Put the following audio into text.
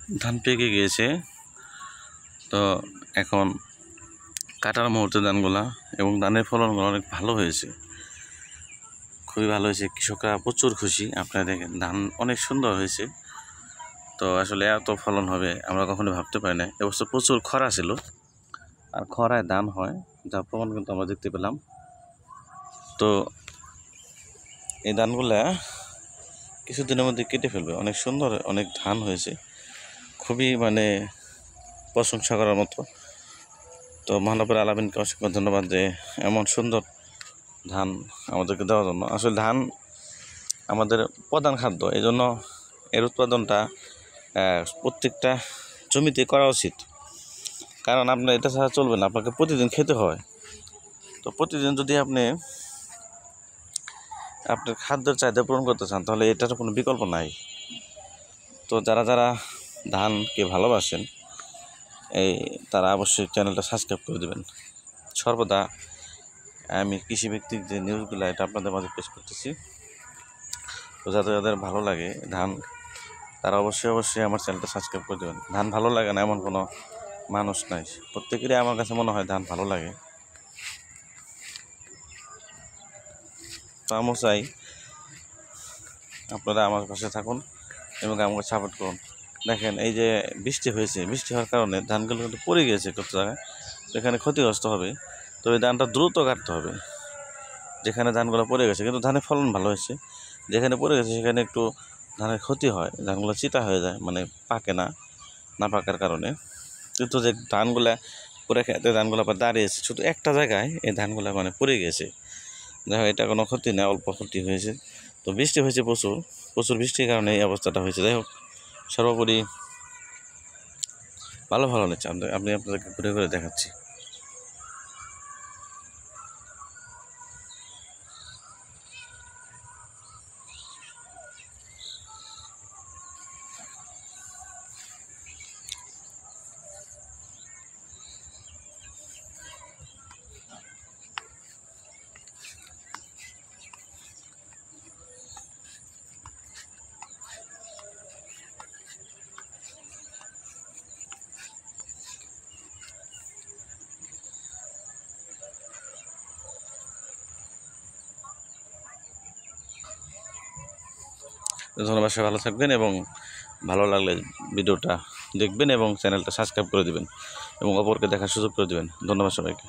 ধান পেকে গিয়েছে, তো এখন কাটার মুহূর্তে ধানগুলা, এবং ধানের ফলনগুলো অনেক ভালো হয়েছে, খুবই ভালো হয়েছে। কৃষকরা প্রচুর খুশি। আপনারা দেখেন ধান অনেক সুন্দর হয়েছে। তো আসলে এত ফলন হবে আমরা কখনো ভাবতে পারি না। এবছর প্রচুর খরা ছিল, আর খরায় ধান হয়, যার প্রমাণ কিন্তু আমরা দেখতে পেলাম। তো এই ধানগুলা কিছুদিনের মধ্যে কেটে ফেলবে। অনেক সুন্দর, অনেক ধান হয়েছে, খুবই প্রশংসা করার মতো। তো মহানবীর আলামিনকে অসংখ্য ধন্যবাদ যে এমন সুন্দর ধান আমাদেরকে দেওয়ার জন্য। আসলে ধান আমাদের প্রধান খাদ্য, এই জন্য এর উৎপাদনটা প্রত্যেকটা জমিতে করা উচিত। কারণ আপনার এটা ছাড়া চলবে না, আপনাকে প্রতিদিন খেতে হয়। তো প্রতিদিন যদি আপনি আপনার খাদ্যের চাহিদা পূরণ করতে চান, তাহলে এটার কোনো বিকল্প নাই। তো যারা যারা ধানকে ভালোবাসেন, তারা অবশ্যই চ্যানেলটা সাবস্ক্রাইব করে দেবেন। সর্বদা আমি কৃষিভিত্তিক যে নিউজগুলো, এটা আপনাদের মাঝে পেশ করতেছি। তো যাদের যাদের ভালো লাগে ধান, তারা অবশ্যই আমার চ্যানেলটা সাবস্ক্রাইব করে দেবেন। ধান ভালো লাগে না এমন কোনো মানুষ নাই, প্রত্যেকেরই আমার কাছে মনে হয় ধান ভালো লাগে। তো আমি চাই আপনারা আমার পাশে থাকুন এবং আমাকে সাপোর্ট করুন। দেখেন এই যে বৃষ্টি হয়েছে, বৃষ্টি হওয়ার কারণে ধানগুলো কিন্তু পড়ে গিয়েছে কত জায়গায়, এখানে ক্ষতিগ্রস্ত হবে। তবে ধানটা দ্রুত কাটতে হবে। যেখানে ধানগুলো পড়ে গেছে, কিন্তু ধানের ফলন ভালো হয়েছে। যেখানে পড়ে গেছে সেখানে একটু ধানের ক্ষতি হয়, ধানগুলো চিটা হয়ে যায়, পাকে না পাকার কারণে। কিন্তু যে ধানগুলা পরে খেতে, ধানগুলো আবার দাঁড়িয়েছে শুধু একটা জায়গায়, এই ধানগুলো পড়ে গেছে। দেখো এটা কোনো ক্ষতি না, অল্প ক্ষতি হয়েছে। তো বৃষ্টি হয়েছে প্রচুর বৃষ্টির কারণে এই অবস্থাটা হয়েছে। যাই হোক, সর্বোপরি ভালো নিচ্ছে। আমি আপনাদেরকে ঘুরে ঘুরে দেখাচ্ছি। ধন্যবাদ, সবাই ভালো থাকবেন এবং ভালো লাগলে ভিডিওটা দেখবেন এবং চ্যানেলটা সাবস্ক্রাইব করে দেবেন এবং অপরকে দেখার সুযোগ করে দেবেন। ধন্যবাদ সবাইকে।